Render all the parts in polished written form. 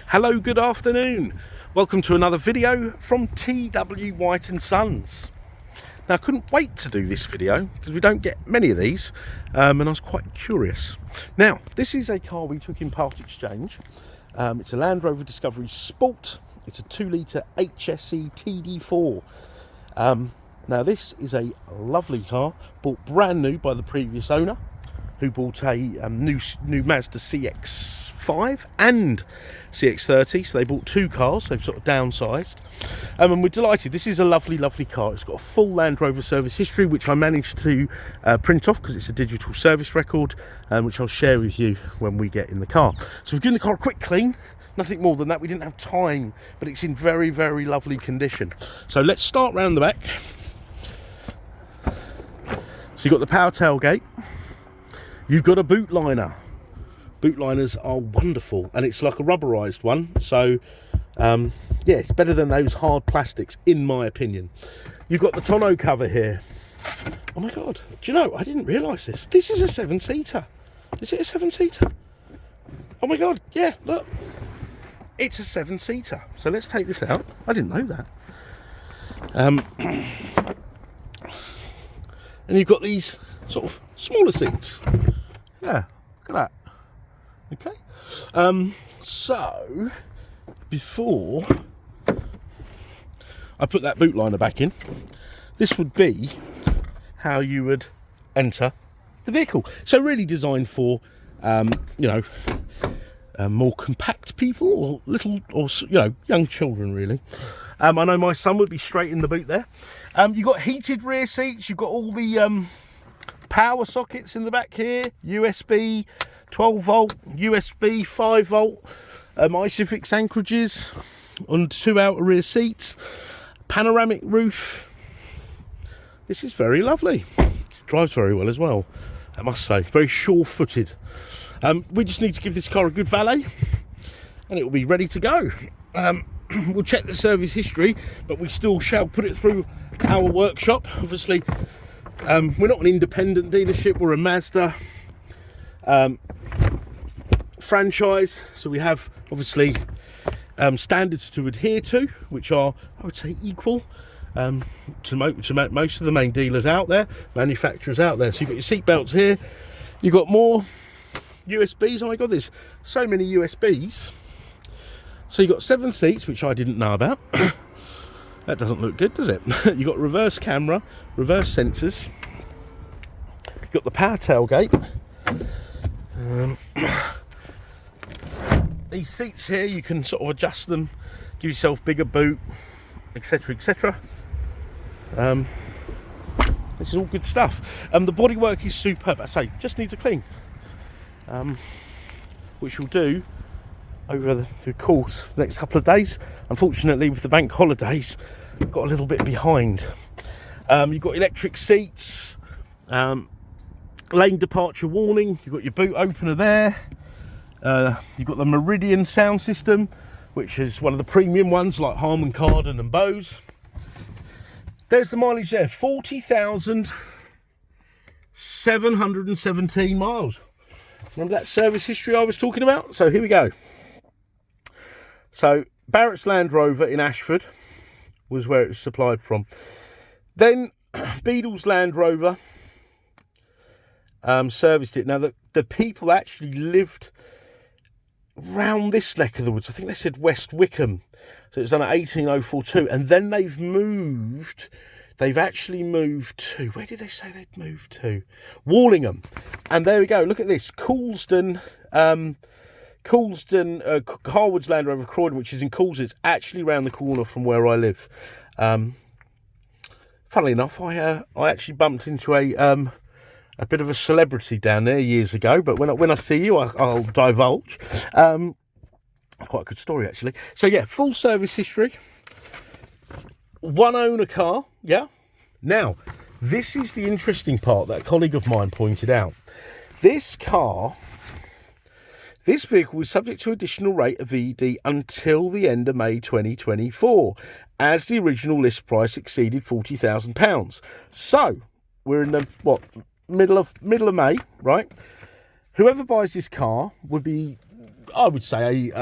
Hello, good afternoon. Welcome to another video from TW White & Sons. Now, I couldn't wait to do this video because we don't get many of these, and I was quite curious. Now, this is a car we took in part exchange. It's a Land Rover Discovery Sport. It's a 2-litre HSE TD4. Now, this is a lovely car, bought brand new by the previous owner, who bought a new Mazda CX-5 and CX-30, so they bought two cars. They've sort of downsized, and we're delighted. This is a lovely car. It's got a full Land Rover service history, which I managed to print off because it's a digital service record, which I'll share with you when we get in the car. So we've given the car a quick clean. Nothing more than that. We didn't have time, but it's in very lovely condition. So let's start round the back. So you've got the power tailgate. You've got a boot liner. Boot liners are wonderful, and it's like a rubberized one. So, yeah, it's better than those hard plastics, in my opinion. You've got the tonneau cover here. Oh my God, do you know, I didn't realise this. This is a 7-seater. Is it a 7-seater? Oh my God, yeah, look. It's a 7-seater. So let's take this out. I didn't know that. And you've got these sort of smaller seats. Yeah, look at that. Okay. So before I put that boot liner back in, this would be how you would enter the vehicle. So really designed for more compact people, or young children really. I know my son would be straight in the boot there. You've got heated rear seats. You've got all the power sockets in the back here. USB 12 volt, USB 5 volt, Isofix anchorages on two outer rear seats. Panoramic roof. This is very lovely. Drives very well as well, I must say. Very sure-footed. We just need to give this car a good valet, and it will be ready to go. We'll check the service history, but we still shall put it through our workshop. Obviously, we're not an independent dealership. We're a Mazda franchise, so we have obviously standards to adhere to, which are, I would say, equal to most of the main dealers out there, manufacturers out there. So you've got your seat belts here. You've got more USBs. Oh my God, there's so many USBs. So you've got 7 seats, which I didn't know about. That doesn't look good, does it? You've got reverse camera, reverse sensors. You've got the power tailgate. These seats here, you can sort of adjust them, give yourself bigger boot, etc, etc. This is all good stuff. The bodywork is superb. I say, just needs a clean, which we'll do over the course of the next couple of days. Unfortunately, with the bank holidays, I've got a little bit behind. You've got electric seats, lane departure warning. You've got your boot opener there. You've got the Meridien Sound System, which is one of the premium ones like Harman Kardon and Bose. There's the mileage there, 40,717 miles. Remember that service history I was talking about? So here we go. So Barrett's Land Rover in Ashford was where it was supplied from. Then Beadle's Land Rover serviced it. Now the people actually lived round this neck of the woods. I think they said West Wickham. So it's done at 18042, and then they've actually moved to, where did they say they'd moved to? Wallingham. And there we go, look at this, Coulsdon, Harwood's Land Rover Croydon, which is in Coulsdon. It's actually round the corner from where I live. Funnily enough, I actually bumped into a bit of a celebrity down there years ago, but when I see you, I'll divulge. Quite a good story, actually. So yeah, full service history. One owner car, yeah. Now, this is the interesting part that a colleague of mine pointed out. This vehicle was subject to additional rate of EYD until the end of May 2024, as the original list price exceeded £40,000. So we're in the middle of May, right? Whoever buys this car would be I would say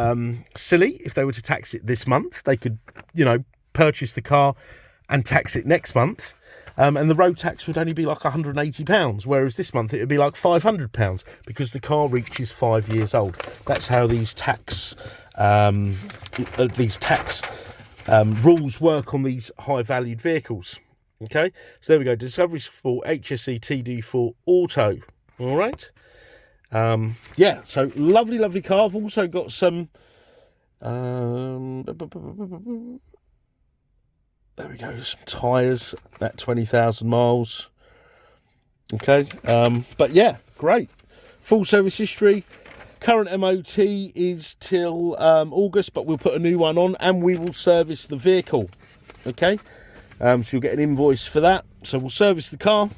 silly if they were to tax it this month. They could, you know, purchase the car and tax it next month. And the road tax would only be like £180, whereas this month it would be like £500 because the car reaches 5 years old. That's how these tax rules work on these high-valued vehicles. Okay, so there we go. Discovery Sport HSE TD4 Auto. All right. Yeah, so lovely car. I've also got some. There we go, some tyres at 20,000 miles. Okay, but yeah, great. Full service history. Current MOT is till August, but we'll put a new one on and we will service the vehicle. Okay, so you'll get an invoice for that. So we'll service the car,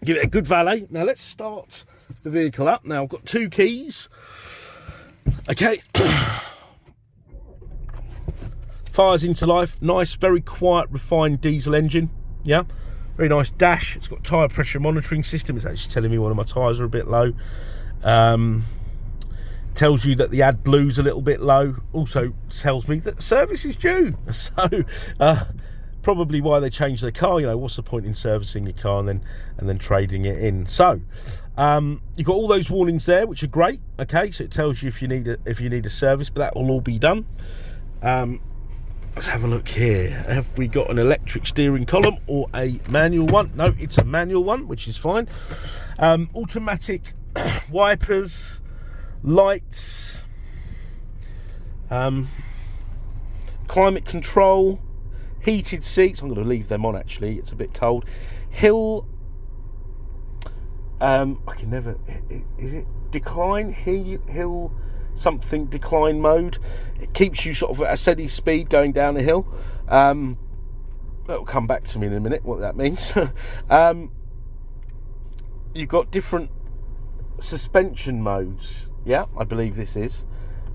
give it a good valet. Now let's start the vehicle up. Now I've got 2 keys. Okay. Fires into life. Nice, very quiet, refined diesel engine. Yeah, very nice dash. It's got tyre pressure monitoring system. It's actually telling me one of my tyres are a bit low. Tells you that the AdBlue's a little bit low. Also tells me that service is due. So probably why they changed their car. You know, what's the point in servicing your car and then trading it in? So you've got all those warnings there, which are great. Okay, so it tells you if you need a service, but that will all be done. Let's have a look here. Have we got an electric steering column or a manual one? No, it's a manual one, which is fine. Automatic wipers, lights, climate control, heated seats. I'm going to leave them on actually. It's a bit cold. Hill. I can never. Is it decline? Hill. Something decline mode. It keeps you sort of at a steady speed going down the hill. That'll come back to me in a minute what that means. You've got different suspension modes. Yeah, I believe this is.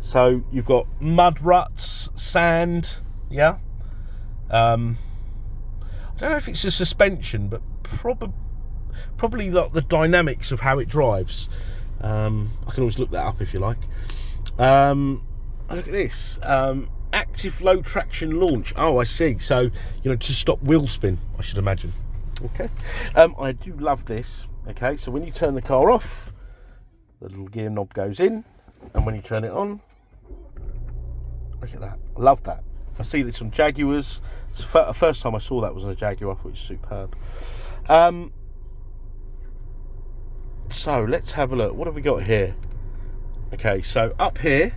So you've got mud ruts, sand. Yeah. I don't know if it's a suspension, but probably like the dynamics of how it drives. I can always look that up if you like. Look at this. Active low traction launch. Oh, I see. So, you know, to stop wheel spin, I should imagine. Okay. I do love this. Okay, so when you turn the car off, the little gear knob goes in, and when you turn it on, look at that. I love that. I see this on Jaguars. The first time I saw that was on a Jaguar. I thought it was superb. So let's have a look. What have we got here? Okay, so up here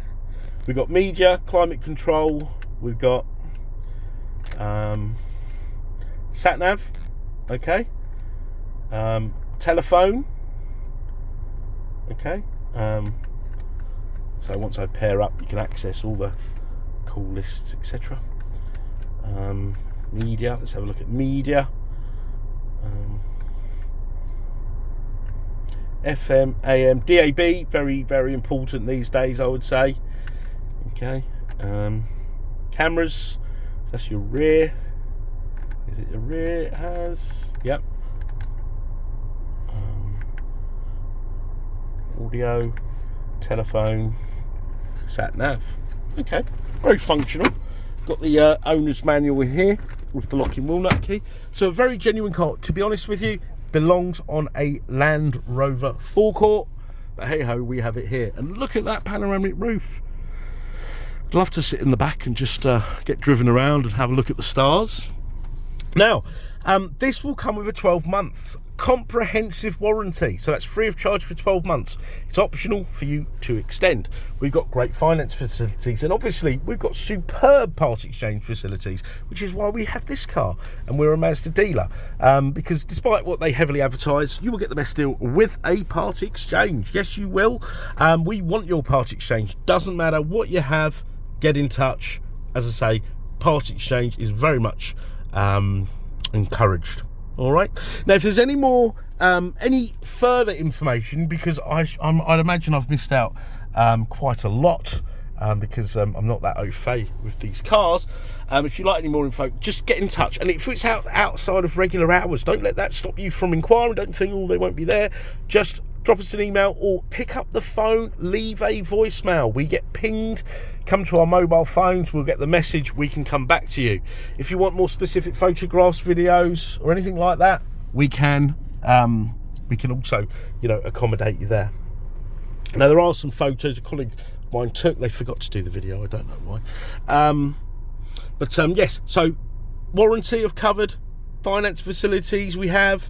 we've got media, climate control, we've got sat nav, okay, telephone, okay. So once I pair up, you can access all the call lists, etc. Media. Let's have a look at media. FM, AM, DAB, very important these days, I would say. Okay. Cameras. So that's your rear. Is it the rear? It has. Yep. Audio, telephone, sat nav. Okay. Very functional. Got the owner's manual in here with the locking walnut key. So a very genuine car. To be honest with you, belongs on a Land Rover forecourt, but hey ho, we have it here. And look at that panoramic roof. I'd love to sit in the back and just get driven around and have a look at the stars. Now, this will come with a 12 months comprehensive warranty, so that's free of charge for 12 months. It's optional for you to extend. We've got great finance facilities, and obviously we've got superb part exchange facilities, which is why we have this car and we're a Mazda dealer, because despite what they heavily advertise, you will get the best deal with a part exchange. Yes, you will. We want your part exchange. Doesn't matter what you have, get in touch. As I say, part exchange is very much encouraged. All right. Now, if there's any more, any further information, because I'd imagine I've missed out quite a lot, because I'm not that au fait with these cars. If you like any more info, just get in touch. And if it's outside of regular hours, don't let that stop you from inquiring. Don't think, oh, they won't be there. Just drop us an email or pick up the phone, leave a voicemail. We get pinged, come to our mobile phones, we'll get the message, we can come back to you. If you want more specific photographs, videos or anything like that, we can also, you know, accommodate you there. Now there are some photos a colleague of mine took, they forgot to do the video, I don't know why. Yes, so warranty I've covered, finance facilities we have,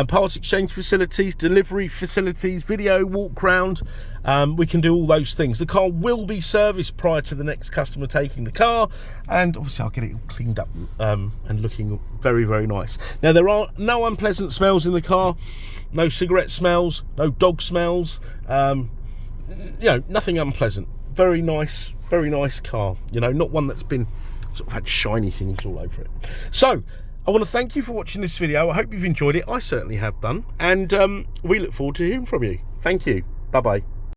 part exchange facilities, delivery facilities, video walk round. We can do all those things. The car will be serviced prior to the next customer taking the car, and obviously I'll get it all cleaned up and looking very, very nice. Now there are no unpleasant smells in the car, no cigarette smells, no dog smells, you know, nothing unpleasant. Very nice car, you know, not one that's been sort of had shiny things all over it. So I want to thank you for watching this video. I hope you've enjoyed it. I certainly have done, and we look forward to hearing from you. Thank you. Bye bye.